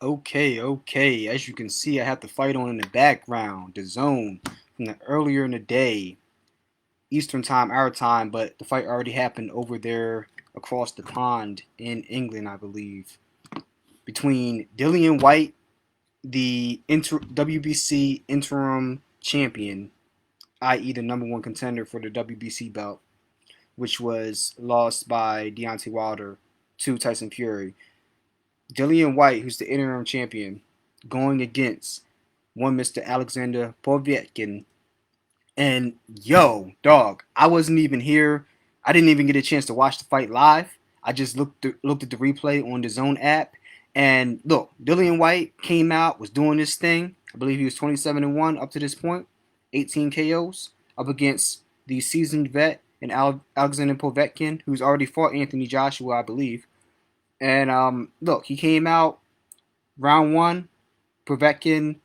Okay. As you can see, I have the fight on in the background, the zone from the earlier in the day, Eastern time, our time, but the fight already happened over there across the pond in England, I believe, between Dillian Whyte, the WBC interim champion, i.e., the number one contender for the WBC belt, which was lost by Deontay Wilder to Tyson Fury. Dillian Whyte, who's the interim champion, going against one Mr. Alexander Povetkin. And dog, I wasn't even here. I didn't even get a chance to watch the fight live. I just looked at the replay on the Zone app, and look, Dillian Whyte came out, was doing this thing. I believe he was 27-1 up to this point, 18 KOs up against the seasoned vet and Alexander Povetkin, who's already fought Anthony Joshua, I believe. And look, he came out round one. Povetkin,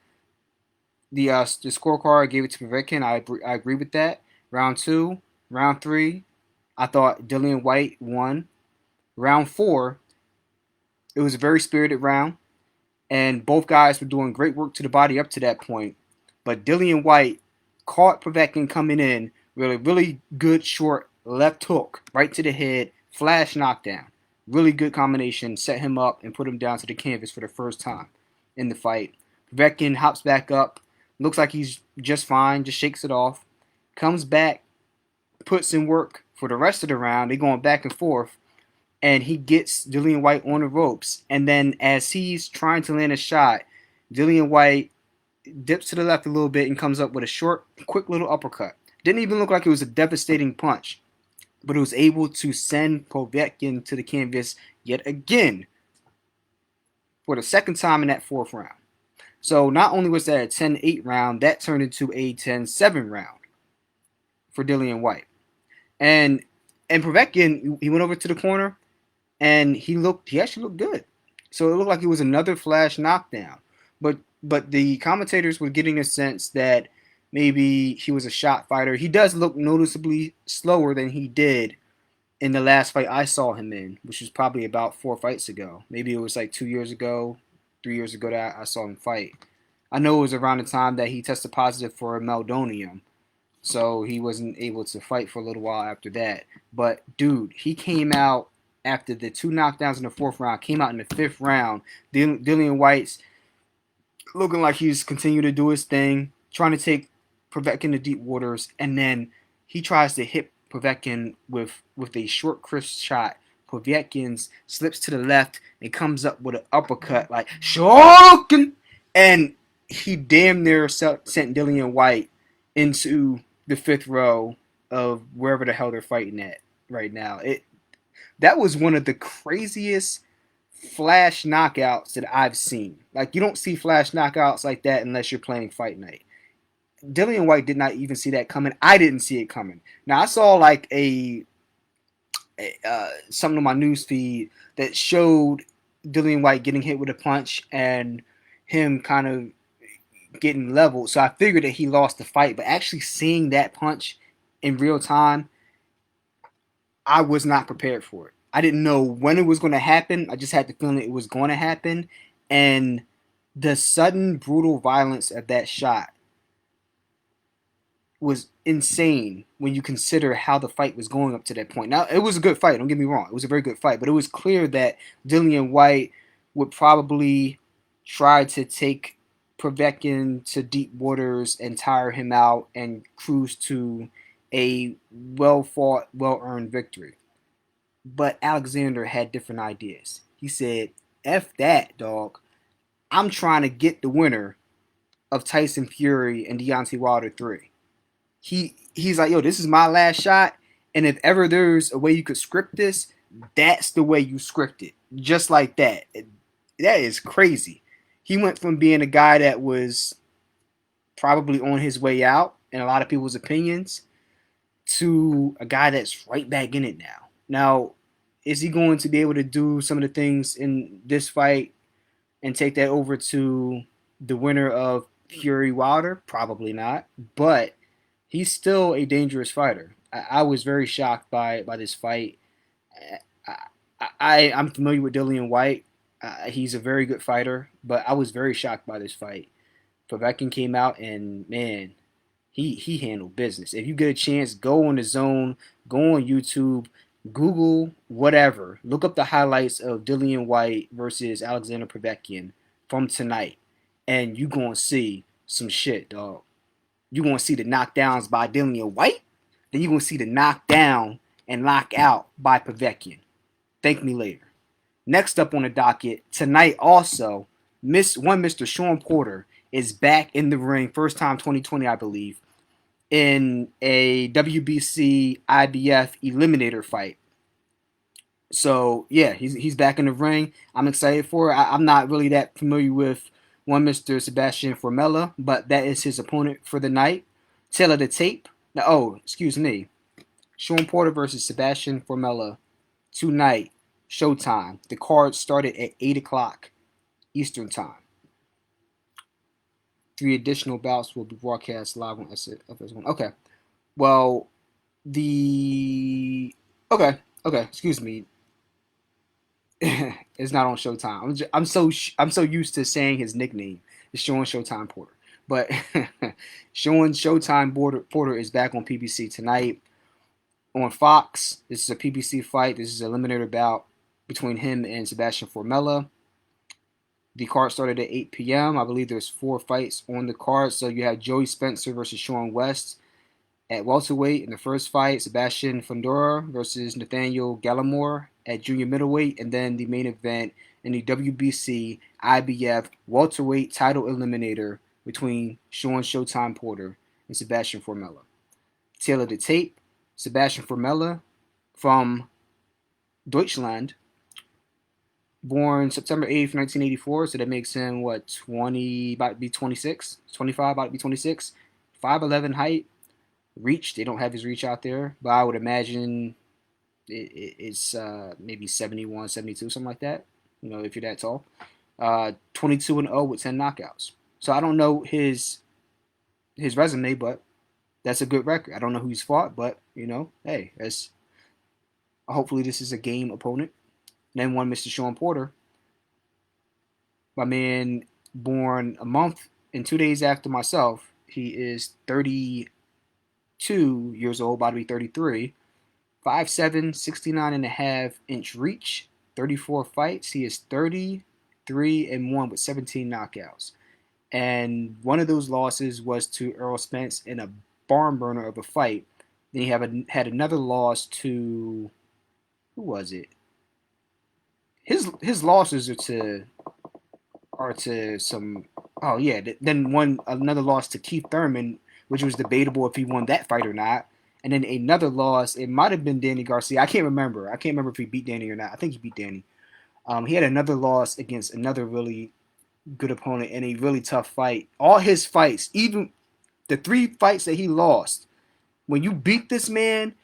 the scorecard I gave it to Povetkin. I agree with that. Round two, round three, I thought Dillian Whyte won. Round four, it was a very spirited round, and both guys were doing great work to the body up to that point. But Dillian Whyte caught Povetkin coming in with a really good short left hook right to the head, flash knockdown. Really good combination, set him up and put him down to the canvas for the first time in the fight. Povetkin hops back up, looks like he's just fine, just shakes it off, comes back, puts in work for the rest of the round. They're going back and forth, and he gets Dillian Whyte on the ropes. And then as he's trying to land a shot, Dillian Whyte dips to the left a little bit and comes up with a short, quick little uppercut. Didn't even look like it was a devastating punch, but it was able to send Povetkin to the canvas yet again for the second time in that fourth round. So not only was that a 10-8 round, that turned into a 10-7 round for Dillian Whyte. And Povetkin, he went over to the corner and he actually looked good. So it looked like it was another flash knockdown. But the commentators were getting a sense that maybe he was a shot fighter. He does look noticeably slower than he did in the last fight I saw him in, which was probably about 4 fights ago. Maybe it was like 2 years ago, 3 years ago that I saw him fight. I know it was around the time that he tested positive for meldonium, so he wasn't able to fight for a little while after that. But dude, he came out after the 2 knockdowns in the fourth round, came out in the fifth round. Dillian Whyte's looking like he's continuing to do his thing, trying to take Povetkin to deep waters, and then he tries to hit Povetkin with a short, crisp shot. Povetkin slips to the left and comes up with an uppercut like Shoryuken, and he damn near sent Dillian Whyte into the fifth row of wherever the hell they're fighting at right now. That was one of the craziest flash knockouts that I've seen. Like, you don't see flash knockouts like that unless you're playing Fight Night. Dillian Whyte did not even see that coming. I didn't see it coming. Now, I saw like something on my news feed that showed Dillian Whyte getting hit with a punch and him kind of getting leveled. So I figured that he lost the fight. But actually seeing that punch in real time, I was not prepared for it. I didn't know when it was going to happen. I just had the feeling it was going to happen. And the sudden, brutal violence of that shot was insane when you consider how the fight was going up to that point. Now, it was a good fight, don't get me wrong. It was a very good fight. But it was clear that Dillian Whyte would probably try to take Povetkin to deep waters and tire him out and cruise to a well-fought, well-earned victory. But Alexander had different ideas. He said, F that, dog. I'm trying to get the winner of Tyson Fury and Deontay Wilder 3. He's like, yo, this is my last shot, and if ever there's a way you could script this, that's the way you script it. Just like that. That is crazy. He went from being a guy that was probably on his way out in a lot of people's opinions to a guy that's right back in it now. Now, is he going to be able to do some of the things in this fight and take that over to the winner of Fury Wilder? Probably not. But he's still a dangerous fighter. I was very shocked by this fight. I'm familiar with Dillian Whyte. He's a very good fighter, but I was very shocked by this fight. Povetkin came out and man, he handled business. If you get a chance, go on the zone, go on YouTube, Google whatever, look up the highlights of Dillian Whyte versus Alexander Povetkin from tonight, and you gonna see some shit, dog. You gonna see the knockdowns by Dillian Whyte, then you gonna see the knockdown and knockout by Povetkin. Thank me later. Next up on the docket tonight, also, Mr. Shawn Porter is back in the ring, first time 2020, I believe, in a WBC IBF Eliminator fight. So yeah, he's back in the ring. I'm excited for it. I'm not really that familiar with one Mr. Sebastian Formella, but that is his opponent for the night. Tail of the tape. Now, oh, excuse me. Shawn Porter versus Sebastian Formella tonight. Showtime. The card started at 8 o'clock Eastern Time. 3 additional bouts will be broadcast live on FS1. Okay. Well, the okay. Excuse me. It's not on Showtime. I'm so used to saying his nickname. It's Shawn Showtime Porter, but Shawn Showtime Porter is back on PBC tonight on Fox. This is a PBC fight. This is an eliminator bout between him and Sebastian Formella. The card started at 8 p.m. I believe there's 4 fights on the card. So you have Joey Spencer versus Sean West at welterweight in the first fight. Sebastian Fundora versus Nathaniel Gallimore at junior middleweight. And then the main event in the WBC IBF welterweight title eliminator between Shawn Showtime Porter and Sebastian Formella. Tail of the tape, Sebastian Formella from Deutschland, born September 8th, 1984, so that makes him, 20, about to be 26, 25, about to be 26, 5'11" height, reach, they don't have his reach out there, but I would imagine it's maybe 71, 72, something like that, if you're that tall. 22-0 with 10 knockouts. So I don't know his resume, but that's a good record. I don't know who he's fought, but, hey, hopefully this is a game opponent. Then one Mr. Shawn Porter, my man, born a month and 2 days after myself. He is 32 years old, about to be 33. 5'7", 69.5-inch reach, 34 fights. He is 33-1 with 17 knockouts. And one of those losses was to Errol Spence in a barn burner of a fight. Then he had another loss to, who was it? His losses are to some. Oh yeah, then another loss to Keith Thurman, which was debatable if he won that fight or not. And then another loss, it might have been Danny Garcia. I can't remember if he beat Danny or not. I think he beat Danny. He had another loss against another really good opponent in a really tough fight. All his fights, even the 3 fights that he lost, when you beat this man,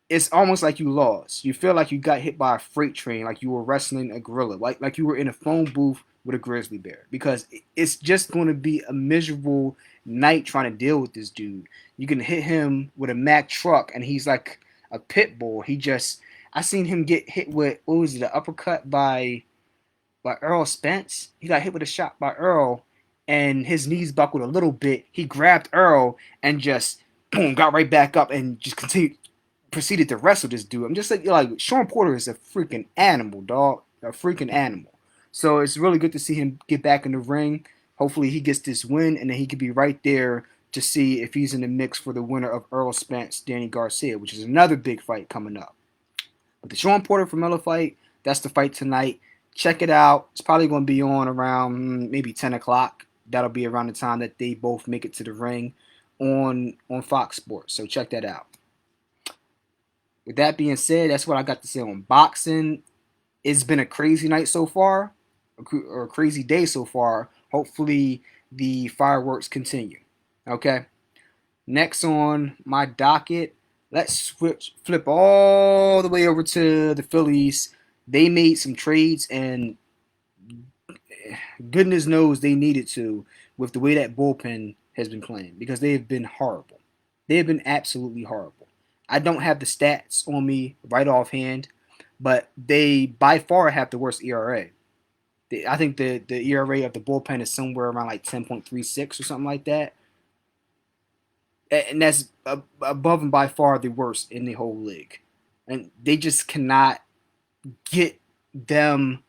it's almost like you lost. You feel like you got hit by a freight train, like you were wrestling a gorilla, like you were in a phone booth with a grizzly bear, because it's just going to be a miserable night trying to deal with this dude. You can hit him with a Mack truck, and he's like a pit bull. I seen him get hit with, what was it, the uppercut by Errol Spence. He got hit with a shot by Earl, and his knees buckled a little bit. He grabbed Earl and just boom, got right back up and just proceeded to wrestle this dude. I'm just like Shawn Porter is a freaking animal, dog. A freaking animal. So it's really good to see him get back in the ring. Hopefully he gets this win, and then he could be right there to see if he's in the mix for the winner of Errol Spence, Danny Garcia, which is another big fight coming up. But the Shawn Porter Formella fight, that's the fight tonight. Check it out. It's probably going to be on around maybe 10 o'clock. That'll be around the time that they both make it to the ring on Fox Sports. So check that out. With that being said, that's what I got to say on boxing. It's been a crazy night so far, or a crazy day so far. Hopefully the fireworks continue. Okay. Next on my docket, let's flip all the way over to the Phillies. They made some trades, and goodness knows they needed to, with the way that bullpen has been playing, because they have been horrible. They have been absolutely horrible. I don't have the stats on me right offhand, but they by far have the worst ERA. I think the ERA of the bullpen is somewhere around like 10.36 or something like that, and that's above and by far the worst in the whole league. And they just cannot get them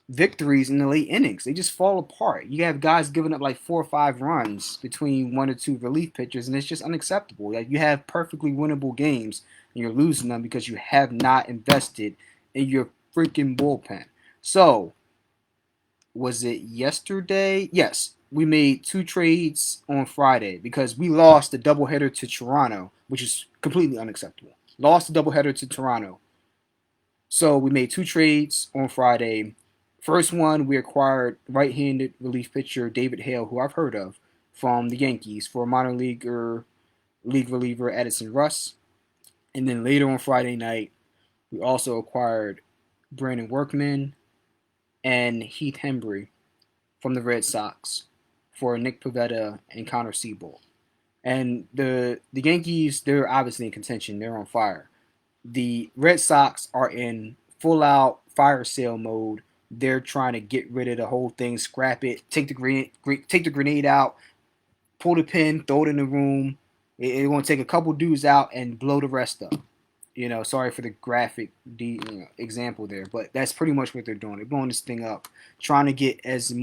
victories in the late innings. They just fall apart. You have guys giving up like 4 or 5 runs between 1 or 2 relief pitchers, and it's just unacceptable. Like, you have perfectly winnable games, and you're losing them because you have not invested in your freaking bullpen. So, was it yesterday? Yes, we made 2 trades on Friday because we lost the doubleheader to Toronto, which is completely unacceptable. Lost the doubleheader to Toronto. So we made 2 trades on Friday. First one, we acquired right-handed relief pitcher David Hale, who I've heard of, from the Yankees for minor league reliever Edison Russ. And then later on Friday night, we also acquired Brandon Workman and Heath Hembry from the Red Sox for Nick Pivetta and Connor Seabold. And the Yankees, they're obviously in contention. They're on fire. The Red Sox are in full-out fire sale mode. They're trying to get rid of the whole thing, scrap it, take the grenade out, pull the pin, throw it in the room. It's going to take a couple dudes out and blow the rest up. Sorry for the graphic example there, but that's pretty much what they're doing. They're blowing this thing up, trying to get as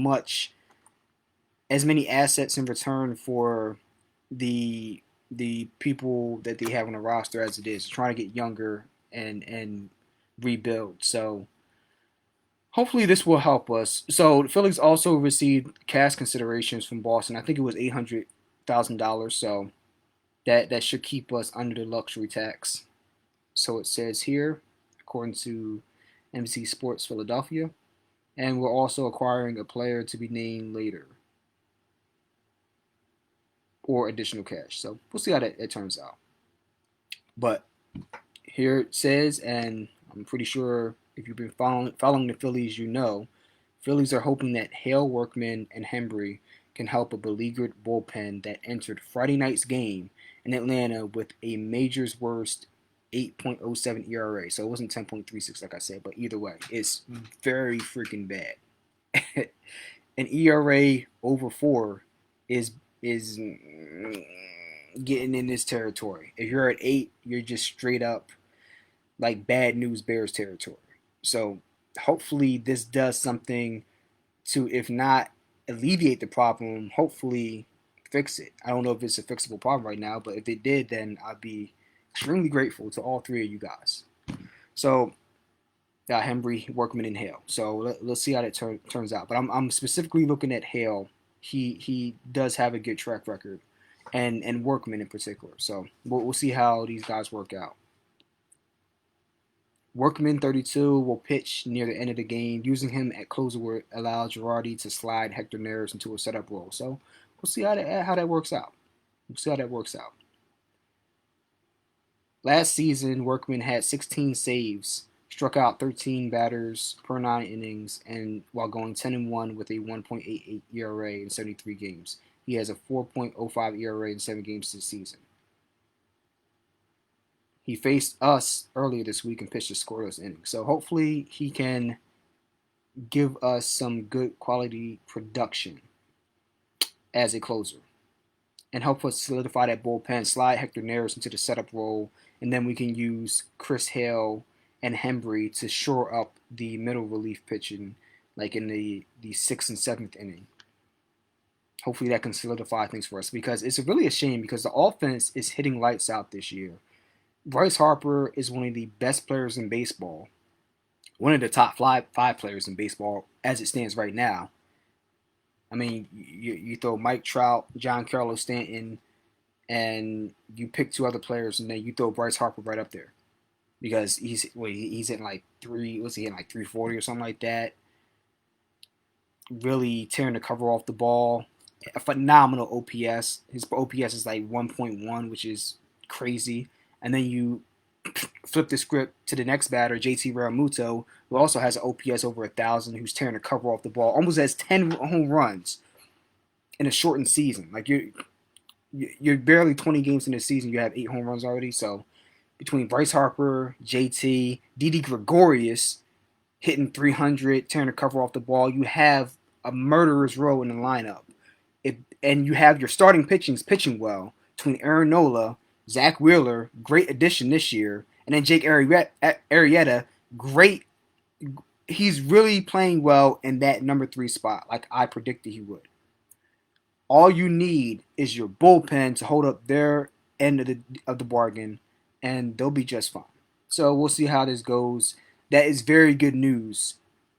many assets in return for the people that they have on the roster as it is, trying to get younger and rebuild. So hopefully this will help us. So the Phillies also received cash considerations from Boston. I think it was $800,000. So that should keep us under the luxury tax. So it says here, according to NBC Sports Philadelphia. And we're also acquiring a player to be named later, or additional cash. So we'll see how it turns out. But here it says, and I'm pretty sure if you've been following the Phillies, Phillies are hoping that Hale, Workman, and Hembry can help a beleaguered bullpen that entered Friday night's game in Atlanta with a major's worst 8.07 ERA. So it wasn't 10.36 like I said, but either way, it's very freaking bad. An ERA over 4 is getting in this territory. If you're at 8, you're just straight up like bad news Bears territory. So hopefully this does something to, if not alleviate the problem, hopefully fix it. I don't know if it's a fixable problem right now, but if it did, then I'd be extremely grateful to all 3 of you guys. So Hembry, Workman, and Hale. So let's see how that turns out. But I'm specifically looking at Hale. He does have a good track record, and Workman in particular. So we'll see how these guys work out. Workman, 32, will pitch near the end of the game. Using him at closer will allow Girardi to slide Hector Neris into a setup role. So we'll see how that works out. Last season, Workman had 16 saves, struck out 13 batters per 9 innings, and while going 10-1 with a 1.88 ERA in 73 games. He has a 4.05 ERA in 7 games this season. He faced us earlier this week and pitched a scoreless inning. So hopefully he can give us some good quality production as a closer and help us solidify that bullpen, slide Hector Neris into the setup role, and then we can use Chris Hale and Hembry to shore up the middle relief pitching, like in the 6th and 7th inning. Hopefully that can solidify things for us, because it's really a shame because the offense is hitting lights out this year. Bryce Harper is one of the best players in baseball, one of the top five players in baseball as it stands right now. I mean, you throw Mike Trout, Giancarlo Stanton, and you pick 2 other players, and then you throw Bryce Harper right up there, because he's hitting like 340 or something like that. Really tearing the cover off the ball. A phenomenal OPS. His OPS is like 1.1, which is crazy. And then you flip the script to the next batter, JT Realmuto, who also has an OPS over 1,000, who's tearing the cover off the ball, almost has 10 home runs in a shortened season. Like you're barely 20 games in the season, you have 8 home runs already. So between Bryce Harper, JT, Didi Gregorius hitting 300, tearing the cover off the ball. You have a murderer's row in the lineup. And you have your starting pitching well between Aaron Nola, Zach Wheeler, great addition this year, and then Jake Arrieta, great. He's really playing well in that number 3 spot, like I predicted he would. All you need is your bullpen to hold up their end of the bargain, and they'll be just fine. So we'll see how this goes. That is very good news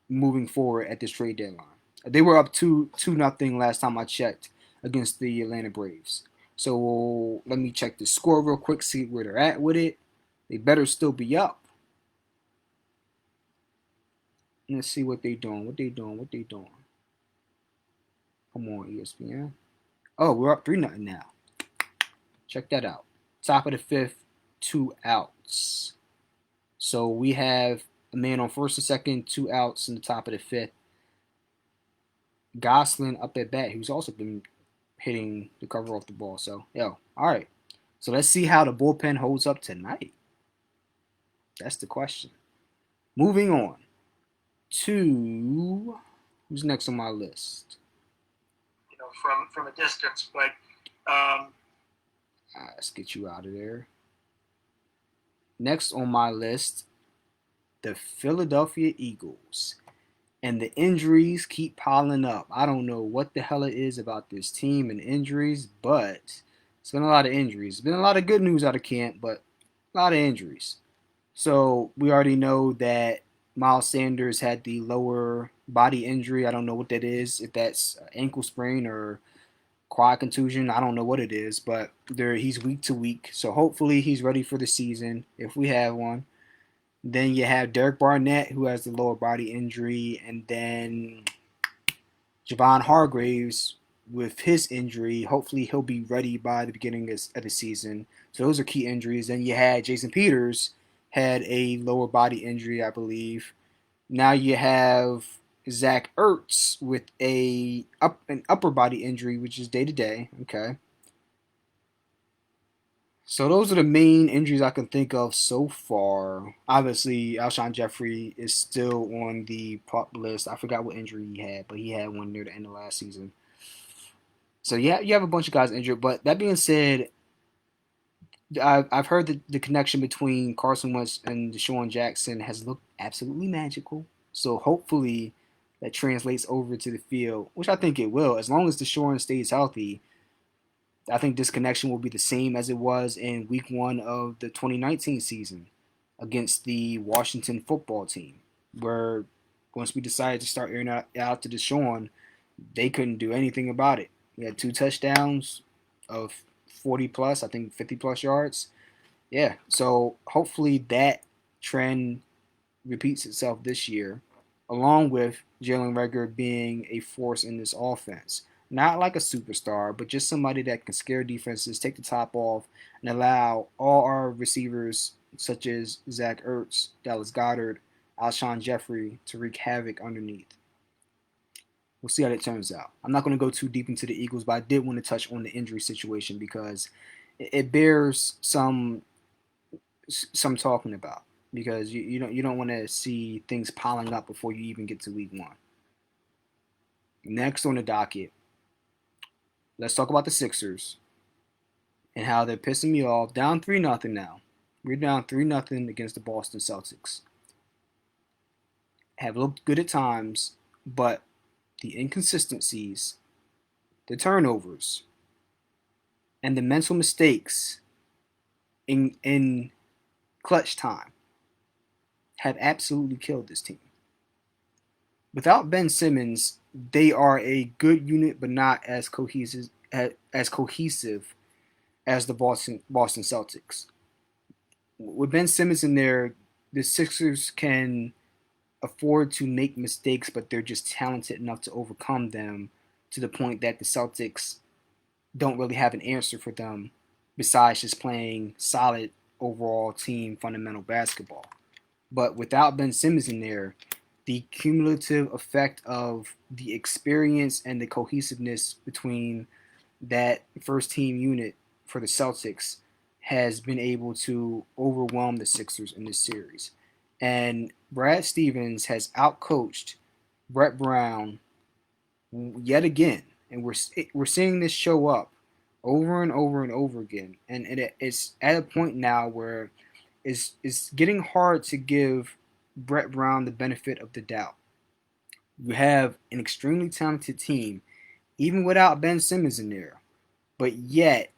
moving forward at this trade deadline. They were up 2-0 last time I checked against the Atlanta Braves. So let me check the score real quick, see where they're at with it. They better still be up. Let's see what they doing. What they doing. Come on, ESPN. Oh, we're up 3-0 now. Check that out. Top of the 5th, 2 outs. So we have a man on first and second, 2 outs in the top of the 5th. Gosselin up at bat, who's also been hitting the cover off the ball. So, all right. So let's see how the bullpen holds up tonight. That's the question. Moving on to who's next on my list. From a distance, but let's get you out of there. Next on my list, the Philadelphia Eagles. And the injuries keep piling up. I don't know what the hell it is about this team and injuries, but it's been a lot of injuries. It's been a lot of good news out of camp, but a lot of injuries. So we already know that Miles Sanders had the lower body injury. I don't know what that is, if that's ankle sprain or quad contusion. I don't know what it is, but he's week to week. So hopefully he's ready for the season if we have one. Then you have Derek Barnett, who has the lower body injury, and then Javon Hargraves with his injury. Hopefully he'll be ready by the beginning of the season. So those are key injuries. Then you had Jason Peters had a lower body injury, I believe. Now you have Zach Ertz with an upper body injury, which is day-to-day. Okay. So those are the main injuries I can think of so far. Obviously, Alshon Jeffrey is still on the PUP list. I forgot what injury he had, but he had one near the end of last season. So yeah, you have a bunch of guys injured. But that being said, I've heard the connection between Carson Wentz and Deshaun Jackson has looked absolutely magical. So hopefully that translates over to the field, which I think it will. As long as Deshaun stays healthy, I think this connection will be the same as it was in week 1 of the 2019 season against the Washington football team, where once we decided to start airing out to Deshaun, they couldn't do anything about it. He had 2 touchdowns of 40 plus, I think 50 plus yards. Yeah, so hopefully that trend repeats itself this year, along with Jalen Reagor being a force in this offense. Not like a superstar, but just somebody that can scare defenses, take the top off, and allow all our receivers, such as Zach Ertz, Dallas Goedert, Alshon Jeffrey, to wreak havoc underneath. We'll see how that turns out. I'm not going to go too deep into the Eagles, but I did want to touch on the injury situation because it bears some talking about. Because you don't want to see things piling up before you even get to week 1. Next on the docket, let's talk about the Sixers and how they're pissing me off. Down 3-0 now. We're down 3-0 against the Boston Celtics. Have looked good at times, but the inconsistencies, the turnovers, and the mental mistakes in clutch time have absolutely killed this team. Without Ben Simmons, they are a good unit, but not as cohesive as the Boston Celtics. With Ben Simmons in there, the Sixers can afford to make mistakes, but they're just talented enough to overcome them to the point that the Celtics don't really have an answer for them besides just playing solid overall team fundamental basketball. But without Ben Simmons in there, the cumulative effect of the experience and the cohesiveness between that first team unit for the Celtics has been able to overwhelm the Sixers in this series. And Brad Stevens has outcoached Brett Brown yet again. And we're seeing this show up over and over and over again. And it's at a point now where it's getting hard to give Brett Brown the benefit of the doubt. You have an extremely talented team, even without Ben Simmons in there. But yet,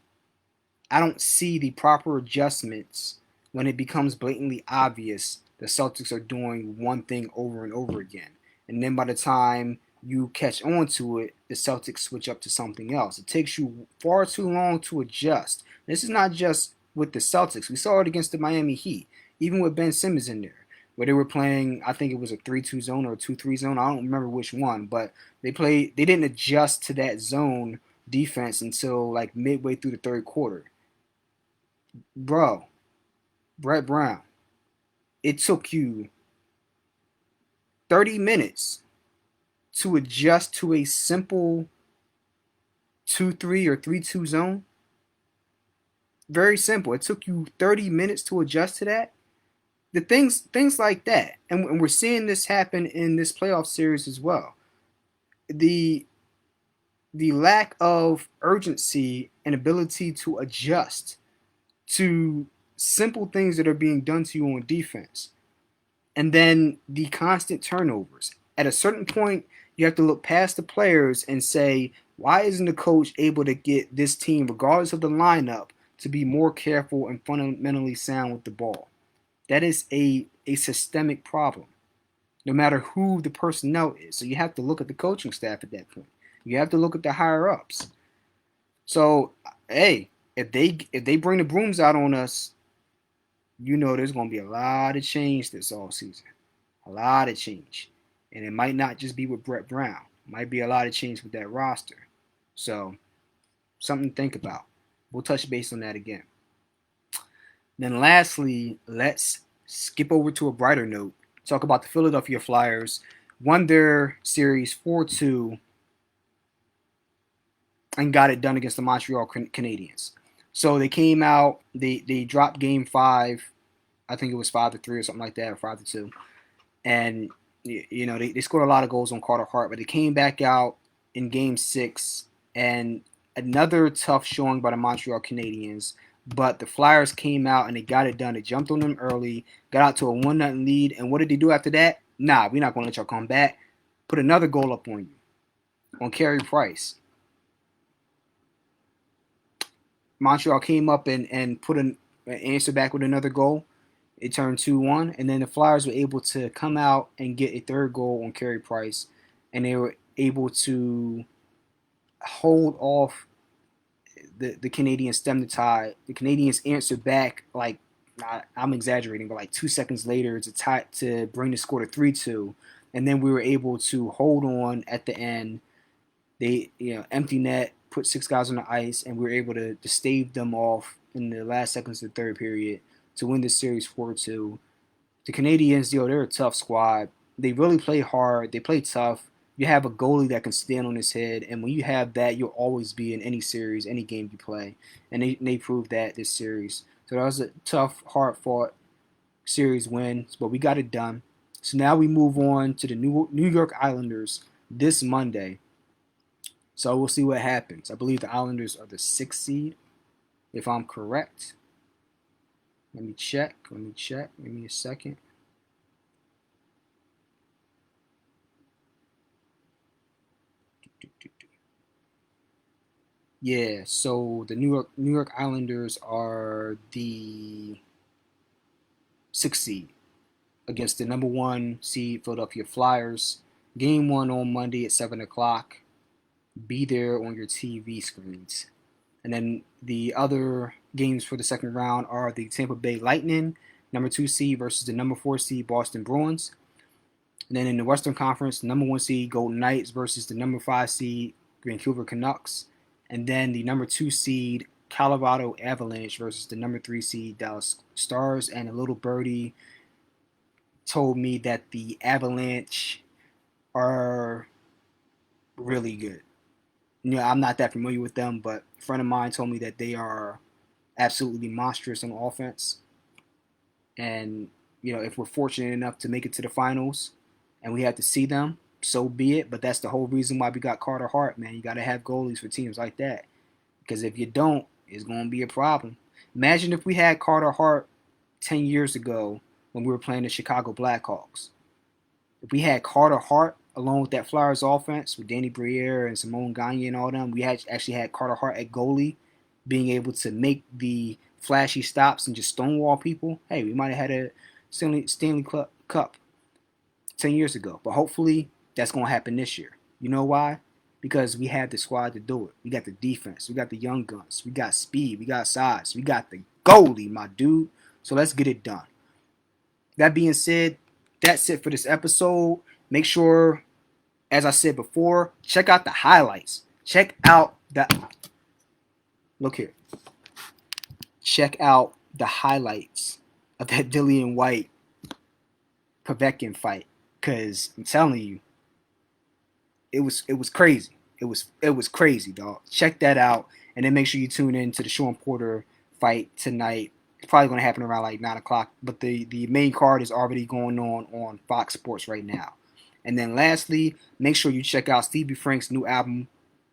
I don't see the proper adjustments when it becomes blatantly obvious the Celtics are doing one thing over and over again. And then by the time you catch on to it, the Celtics switch up to something else. It takes you far too long to adjust. This is not just with the Celtics. We saw it against the Miami Heat, even with Ben Simmons in there, where they were playing, I think it was a 3-2 zone or a 2-3 zone. I don't remember which one, but they didn't adjust to that zone defense until like midway through the third quarter. Bro, Brett Brown, it took you 30 minutes to adjust to a simple 2-3 or 3-2 zone. Very simple. It took you 30 minutes to adjust to that. The things like that. And we're seeing this happen in this playoff series as well. The lack of urgency and ability to adjust to simple things that are being done to you on defense. And then the constant turnovers. At a certain point, you have to look past the players and say, why isn't the coach able to get this team, regardless of the lineup, to be more careful and fundamentally sound with the ball? That is a systemic problem, no matter who the personnel is. So you have to look at the coaching staff at that point. You have to look at the higher ups. So, hey, if they bring the brooms out on us, you know there's going to be a lot of change this offseason. A lot of change. And it might not just be with Brett Brown. It might be a lot of change with that roster. So, something to think about. We'll touch base on that again. Then lastly, let's skip over to a brighter note. Talk about the Philadelphia Flyers. Won their series 4-2 and got it done against the Montreal Canadiens. So they came out, they dropped game 5. I think it was 5-3 or something like that, or 5-2. And, you know, they scored a lot of goals on Carter Hart, but they came back out in game 6 and another tough showing by the Montreal Canadiens. But the Flyers came out and they got it done. They jumped on them early, got out to a 1-0 lead. And what did they do after that? Nah, we're not going to let y'all come back. Put another goal up on you, on Carey Price. Montreal came up and put an answer back with another goal. It turned 2-1. And then the Flyers were able to come out and get a third goal on Carey Price. And they were able to hold off the Canadians, stem the tide. The Canadians answered back, like, I'm exaggerating, but like 2 seconds later to bring the score to 3-2. And then we were able to hold on at the end. They, empty net, put 6 guys on the ice, and we were able to stave them off in the last seconds of the third period to win this series 4-2. The Canadians, they're a tough squad. They really play hard. They play tough. You have a goalie that can stand on his head, and when you have that, you'll always be in any series, any game you play. And they proved that this series. So that was a tough, hard-fought series win, but we got it done. So now we move on to the New York Islanders this Monday. So we'll see what happens. I believe the Islanders are the 6th seed, if I'm correct. Let me check. Give me a second. Yeah, so the New York Islanders are the 6th seed against the number 1 seed Philadelphia Flyers. Game 1 on Monday at 7 o'clock. Be there on your TV screens. And then the other games for the second round are the Tampa Bay Lightning, number 2 seed, versus the number 4 seed Boston Bruins. And then in the Western Conference, the number 1 seed Golden Knights versus the number 5 seed Vancouver Canucks. And then the number 2 seed Colorado Avalanche versus the number 3 seed Dallas Stars. And a little birdie told me that the Avalanche are really good. I'm not that familiar with them, but a friend of mine told me that they are absolutely monstrous on offense. And if we're fortunate enough to make it to the finals, and we have to see them, so be it. But that's the whole reason why we got Carter Hart, man. You got to have goalies for teams like that, because if you don't, it's going to be a problem. Imagine if we had Carter Hart 10 years ago when we were playing the Chicago Blackhawks. If we had Carter Hart along with that Flyers offense with Danny Briere and Simone Gagne and all them, we actually had Carter Hart at goalie, being able to make the flashy stops and just stonewall people. Hey, we might have had a Stanley Cup 10 years ago. But hopefully that's going to happen this year. You know why? Because we have the squad to do it. We got the defense. We got the young guns. We got speed. We got size. We got the goalie, my dude. So let's get it done. That being said, that's it for this episode. Make sure, as I said before, check out the highlights. Check out the... Look here. Check out the highlights of that Dillian Whyte Povetkin fight. Because I'm telling you, it was crazy. It was crazy, dog. Check that out, and then make sure you tune in to the Shawn Porter fight tonight. It's probably going to happen around like 9 o'clock, but the main card is already going on Fox Sports right now. And then lastly, make sure you check out Stevie Frank's new album,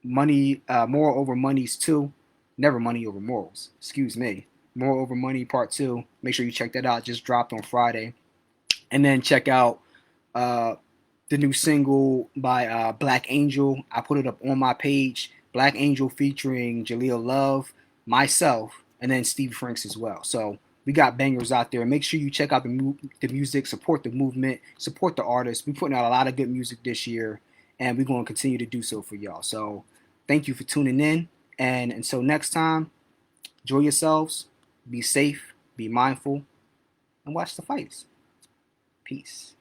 Money, Moral Over Monies 2. Never Money Over Morals. Excuse me. Moral Over Money Part 2. Make sure you check that out. Just dropped on Friday. And then check out the new single by Black Angel. I put it up on my page. Black Angel featuring Jaleel Love, myself, and then Steve Franks as well. So we got bangers out there. Make sure you check out the music, support the movement, support the artists. We're putting out a lot of good music this year, and we're going to continue to do so for y'all. So thank you for tuning in. And until next time, enjoy yourselves, be safe, be mindful, and watch the fights. Peace.